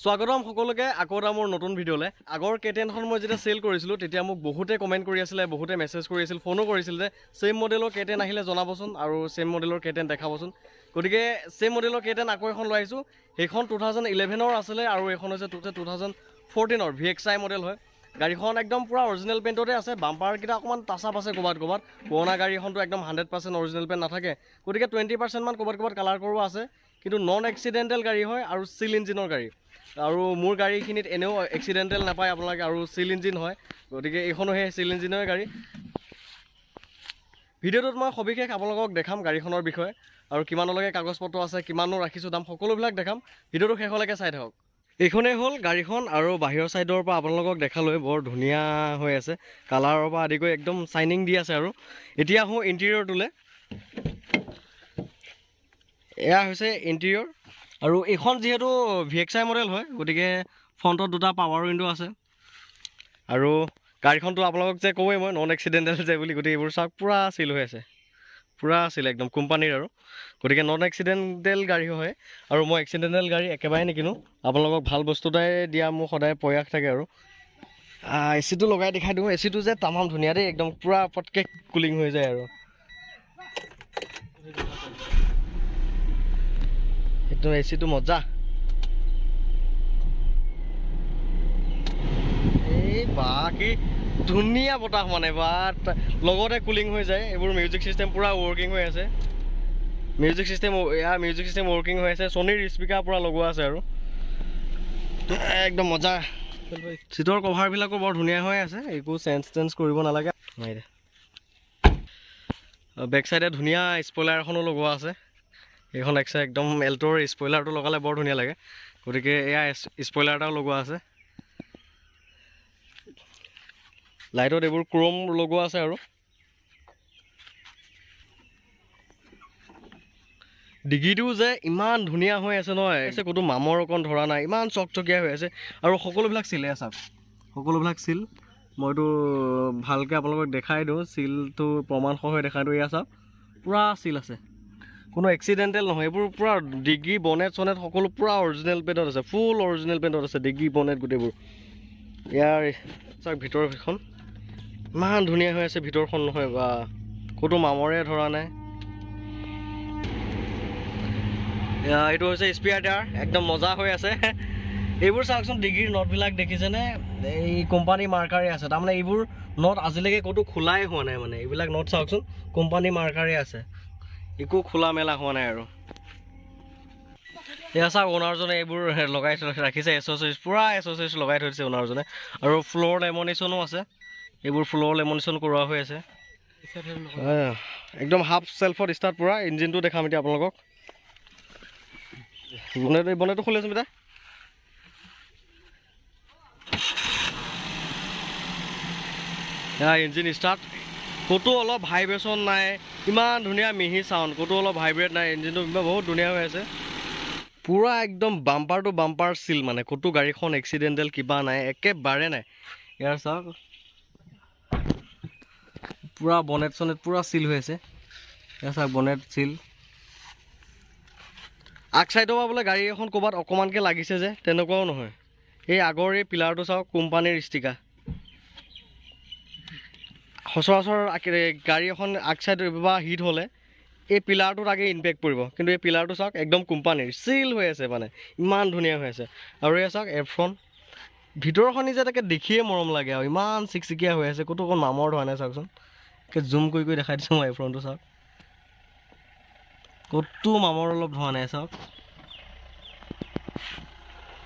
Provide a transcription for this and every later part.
স্বাগতম সকলোকে আকৌ এটা মোৰ নতুন ভিডিঅ'লৈ। আগৰ কেটেনখন মই যেতিয়া চেল কৰিছিলোঁ তেতিয়া মোক বহুতে কমেণ্ট কৰি আছিলে, বহুতে মেছেজ কৰি আছিল, ফোনো কৰিছিল যে চেম মডেলৰ কেটেন আহিলে জনাবচোন আৰু চেম মডেলৰ কেটেন দেখাবচোন। গতিকে চেম মডেলৰ কেটেন আকৌ এখন লৈ আহিছোঁ। সেইখন 2011ৰ আছিলে আৰু এইখন হৈছে 2014ৰ VXI মডেল হয়। গাড়ীখন একদম পূৰা অৰিজিনেল পেইণ্টতে আছে। বাম্পাৰকেইটা অকণমান টাচ আপ আছে ক'ৰবাত। পুৰণা গাড়ী এখনতো একদম 100% অৰিজিনেল পেইণ্ট নাথাকে, গতিকে 20% মান ক'ৰবাত কালাৰ কৰোৱা আছে। কিন্তু নন এক্সিডেণ্টেল গাড়ী হয় আৰু চিল ইঞ্জিনৰ গাড়ী। আৰু মোৰ গাড়ীখিনিত এনেও এক্সিডেণ্টেল নাপায় আপোনালোকে, আৰু চিল ইঞ্জিন হয়, গতিকে এইখনো সেই চিল ইঞ্জিনৰে গাড়ী। ভিডিঅ'টোত মই সবিশেষ আপোনালোকক দেখাম গাড়ীখনৰ বিষয়ে, আৰু কিমানলৈকে কাগজ পত্ৰ আছে, কিমানো ৰাখিছোঁ দাম, সকলোবিলাক দেখাম। ভিডিঅ'টো শেষলৈকে চাই থাকক। এইখনেই হ'ল গাড়ীখন, আৰু বাহিৰৰ ছাইডৰ পৰা আপোনালোকক দেখালৈ বৰ ধুনীয়া হৈ আছে, কালাৰৰ পৰা আদি কৰি একদম চাইনিং দি আছে। আৰু এতিয়া আহোঁ ইণ্টেৰিয়ৰটোলৈ। এয়া হৈছে ইণ্টেৰিয়ৰ, আৰু এইখন যিহেতু VXI মডেল হয়, গতিকে ফ্ৰণ্টত দুটা পাৱাৰ উইণ্ডো আছে। আৰু গাড়ীখনটো আপোনালোকক যে কওঁৱেই মই নন এক্সিডেণ্টেল যে বুলি, গতিকে এইবোৰ চাওক পূৰা চিল হৈ আছে, পূৰা চিল একদম কোম্পানীৰ। আৰু গতিকে নন এক্সিডেণ্টেল গাড়ী হয়, আৰু মই এক্সিডেণ্টেল গাড়ী একেবাৰে নিকিনো। আপোনালোকক ভাল বস্তু এটাই দিয়া মোৰ সদায় প্ৰয়াস থাকে। আৰু এচিটো লগাই দেখাই দিওঁ। এচিটো যে তামাম ধুনীয়া দেই, একদম পূৰা পটকৈ কুলিং হৈ যায়। আৰু একদম এচিটো মজা। এই বা কি ধুনীয়া বতাহ মানে, বা লগতে কুলিং হৈ যায়। এইবোৰ মিউজিক চিষ্টেম পূৰা ৱৰ্কিং হৈ আছে। মিউজিক চিষ্টেম ৱৰ্কিং হৈ আছে। ছনীৰ স্পীকাৰ পূৰা লগোৱা আছে, আৰু একদম মজা। চিটৰ কভাৰবিলাকো বৰ ধুনীয়া হৈ আছে, একো চেঞ্জ কৰিব নালাগে। বেক চাইডে ধুনীয়া স্পইলাৰ এখনো লগোৱা আছে। এইখন একদম এল্ট'ৰ স্পইলাৰটো লগালে বৰ ধুনীয়া লাগে, গতিকে এয়া স্পইলাৰ এটাও লগোৱা আছে। লাইটত এইবোৰ ক্ৰ'ম লগোৱা আছে। আৰু ডিগিটো যে ইমান ধুনীয়া হৈ আছে নহয়, ক'তো মামৰ অকণ ধৰা নাই, ইমান চকচকীয়া হৈ আছে। আৰু সকলোবিলাক চিলে চাওক, সকলোবিলাক চিল। মইতো ভালকৈ আপোনালোকক দেখাই দিওঁ, চিলটো প্ৰমাণসহ দেখাই দিওঁ। এয়া চাওক পূৰা চিল আছে, কোনো এক্সিডেণ্টেল নহয়। এইবোৰ পূৰা ডিগি বনেট চনেট সকলো পূৰা অৰিজিনেল পেইণ্টত আছে, ফুল অৰিজিনেল পেইণ্টত আছে, ডিগি বনেট গোটেইবোৰ। ইয়াৰ চাওক ভিতৰখন ইমান ধুনীয়া হৈ আছে, ভিতৰখন নহয় বা ক'তো মামৰে ধৰা নাই। এইটো হৈছে স্পেয়াৰ টায়াৰ, একদম মজা হৈ আছে। এইবোৰ চাওকচোন, ডিগিৰ নটবিলাক দেখিছেনে? এই কোম্পানী মাৰ্কাৰে আছে, তাৰমানে এইবোৰ নট আজিলৈকে ক'তো খোলাই হোৱা নাই। মানে এইবিলাক নট চাওকচোন, কোম্পানী মাৰ্কাৰে আছে, একো খোলা মেলা হোৱা নাই। আৰু এয়া চাওক অ'নাৰজনে এইবোৰ লগাই ৰাখিছে, এচেছৰিজ পূৰা এচেছৰিজ লগাই থৈ দিছে অ'নাৰজনে। আৰু ফ্ল'ৰ লেমনেশ্যনো আছে, এইবোৰ ফ্ল'ৰ লেমনেশ্যন কৰোৱা হৈ আছে। একদম হাফ চেল্ফত ষ্টাৰ্ট পূৰা। ইঞ্জিনটো দেখাম এতিয়া আপোনালোকক। বনেটটো খুলি আছোঁ বেটা। ইঞ্জিন ষ্টাৰ্ট, ক'তো অলপ ভাইব্ৰেশ্যন নাই, ইমান ধুনীয়া মিহি চাউণ্ড, ক'তো অলপ ভাইব্ৰেট নাই। ইঞ্জিনটো বহুত ধুনীয়া হৈ আছে, পূৰা একদম বাম্পাৰ টু বাম্পাৰ চিল, মানে ক'তো গাড়ীখন এক্সিডেণ্টেল কিবা নাই, একেবাৰে নাই। ইয়াৰ চাওক পূৰা বনেট চনেট পূৰা চিল হৈ আছে। ইয়াৰ চাওক বনেট চিল। আগ চাইডৰ পৰা বোলে গাড়ী এখন ক'ৰবাত অকণমানকৈ লাগিছে যে, তেনেকুৱাও নহয়। এই আগৰ এই পিলাৰটো চাওক, কোম্পানীৰ ষ্টিকাৰ। সচৰাচৰ গাড়ী এখন আগ চাইড বা হিট হ'লে এই পিলাৰটোত আগে ইম্পেক্ট পৰিব, কিন্তু এই পিলাৰটো চাওক একদম কোম্পানীৰ চিল হৈ আছে, মানে ইমান ধুনীয়া হৈ আছে। আৰু এয়া চাওক এফ্ৰন, ভিতৰখনি যে তাকে দেখিয়ে মৰম লাগে, আৰু ইমান চিকচিকীয়া হৈ আছে, ক'তো অকণ মামৰ ধৰা নাই। চাওকচোন, জুম কৰি দেখাই দিছোঁ মই এফ্ৰনটো চাওক, ক'তো মামৰ অলপ ধৰা নাই। চাওক,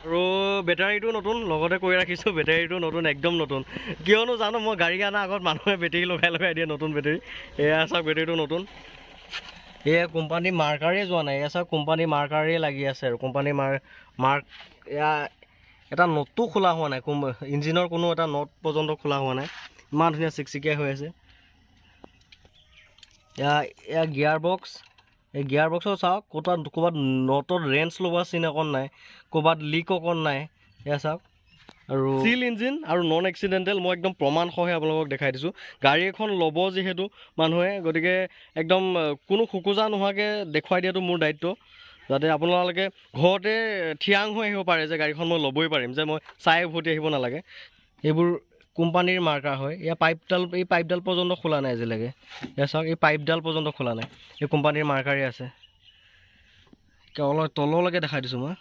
আৰু বেটাৰীটো নতুন, লগতে কৈ ৰাখিছোঁ বেটাৰীটো নতুন, একদম নতুন। কিয়নো জানো, মই গাড়ী অনাৰ আগত মানুহে বেটেৰী লগাই দিয়ে, নতুন বেটেৰী। এয়া চাওক বেটেৰীটো নতুন, এয়া কোম্পানী মাৰ্কাৰে যোৱা নাই। এয়া চাওক কোম্পানী মাৰ্কাৰে লাগি আছে, আৰু কোম্পানী মাৰ্ক এয়া এটা নটো খোলা হোৱা নাই, ইঞ্জিনৰ কোনো এটা নট পৰ্যন্ত খোলা হোৱা নাই, ইমান ধুনীয়া চিকচিকীয়া হৈ আছে। এয়া গিয়াৰ বক্স, এই গিয়াৰ বক্সৰ চাওক ক'ৰবাত নটত ৰেঞ্চ লগোৱা চিন অকণ নাই, ক'ৰবাত লিক অকণ নাই। এয়া চাওক, আৰু চিল ইঞ্জিন আৰু নন এক্সিডেণ্টেল, মই একদম প্ৰমাণসহে আপোনালোকক দেখাই দিছোঁ। গাড়ী এখন ল'ব যিহেতু মানুহে, গতিকে একদম কোনো খোকোজা নোহোৱাকৈ দেখুৱাই দিয়াটো মোৰ দায়িত্ব। যাতে আপোনালোকে ঘৰতে থিয়াং হৈ আহিব পাৰে যে গাড়ীখন মই ল'বই পাৰিম, যে মই চাই উভতি আহিব নালাগে। এইবোৰ কোম্পানীৰ মাৰ্কাৰ হয়। এই পাইপডাল পৰ্যন্ত খোলা নাই আজিলৈকে। এয়া চাওক, এই পাইপডাল পৰ্যন্ত খোলা নাই, এই কোম্পানীৰ মাৰ্কাৰেই আছে। অলপ তললৈকে দেখাই দিছোঁ মই।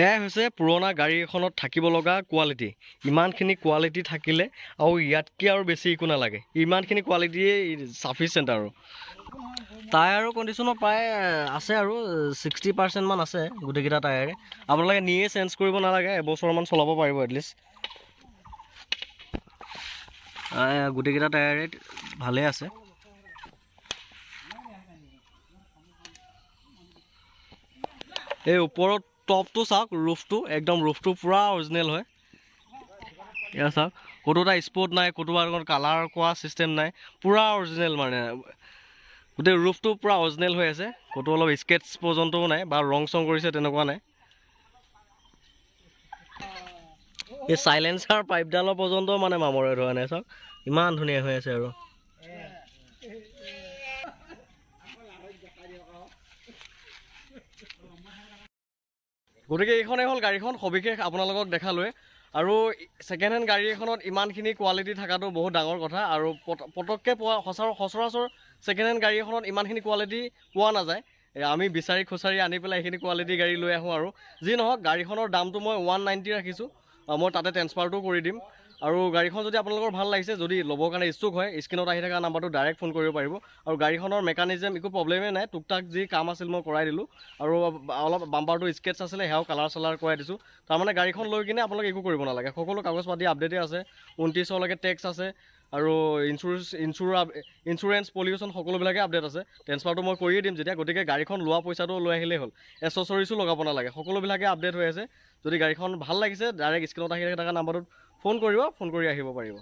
এয়াই হৈছে পুৰণা গাড়ী এখনত থাকিব লগা কোৱালিটি। ইমানখিনি কোৱালিটি থাকিলে আৰু ইয়াতকৈ আৰু বেছি একো নালাগে। ইমানখিনি কোৱালিটিয়ে চাফিচিয়েণ্ট আৰু। টায়াৰৰ কণ্ডিশ্যনৰ প্ৰায় আছে আৰু 60% মান আছে গোটেইকেইটা টায়াৰে। আপোনালোকে নিয়ে চেঞ্জ কৰিব নালাগে, এবছৰমান চলাব পাৰিব এটলিষ্ট। গোটেইকেইটা টায়াৰে ভালেই আছে। এই ওপৰত টপটো চাওক, ৰুফটো পূৰা অৰিজিনেল হয়। এয়া চাওক, ক'তো এটা স্পট নাই, ক'তো কালাৰ কৰা ছিষ্টেম নাই, পূৰা অৰিজিনেল মানে। গোটেই ৰুফটো পূৰা অৰিজিনেল হৈ আছে, ক'তো অলপ স্কেটছ পৰ্যন্তও নাই বা ৰং চং কৰিছে তেনেকুৱা নাই। এই চাইলেঞ্চাৰ পাইপডালৰ পৰ্যন্ত মানে মামৰে ধৰা নাই, চাওক ইমান ধুনীয়া হৈ আছে আৰু। গতিকে এইখনেই হ'ল গাড়ীখন, সবিশেষ আপোনালোকক দেখালোৱে। আৰু ছেকেণ্ড হেণ্ড গাড়ী এখনত ইমানখিনি কোৱালিটি থকাটো বহুত ডাঙৰ কথা। আৰু পটককৈ সচৰাচৰ ছেকেণ্ড হেণ্ড গাড়ী এখনত ইমানখিনি কোৱালিটি পোৱা নাযায়। আমি বিচাৰি খুচাৰি আনি পেলাই এইখিনি কোৱালিটি গাড়ী লৈ আহোঁ। আৰু যি নহওক, গাড়ীখনৰ দামটো মই 190 ৰাখিছোঁ। মই তাতে ট্ৰেন্সফাৰটো কৰি দিম। আৰু গাড়ীখন যদি আপোনালোকৰ ভাল লাগিছে, যদি ল'বৰ কাৰণে ইচ্ছুক হয়, স্ক্ৰীণত আহি থকা নাম্বাৰটো ডাইৰেক্ট ফোন কৰিব পাৰিব। আৰু গাড়ীখনৰ মেকানিজম একো প্ৰব্লেমেই নাই, টুকটাক যি কাম আছিল মই কৰাই দিলোঁ। আৰু অলপ বাম্পাৰটো স্কেটছ আছিলে, সেয়াও কালাৰ চালাৰ কৰাই দিছোঁ। তাৰমানে গাড়ীখন লৈ কিনে আপোনালোকে একো কৰিব নালাগে, সকলো কাগজ পাতি আপডেটেই আছে। 29লৈকে টেক্স আছে আৰু ইঞ্চুৰেঞ্চ পলিউশ্যন সকলোবিলাকে আপডেট আছে। ট্ৰেন্সফাৰটো মই কৰিয়ে দিম যেতিয়া। গতিকে গাড়ীখন লোৱা পইচাটো লৈ আহিলেই হ'ল, এচেছৰিজো লগাব নালাগে, সকলোবিলাকে আপডেট হৈ আছে। যদি গাড়ীখন ভাল লাগিছে, ডাইৰেক্ট স্ক্ৰীণত আহি থকা নাম্বাৰটোত ফোন কৰিব, ফোন কৰি আহিব পাৰিব।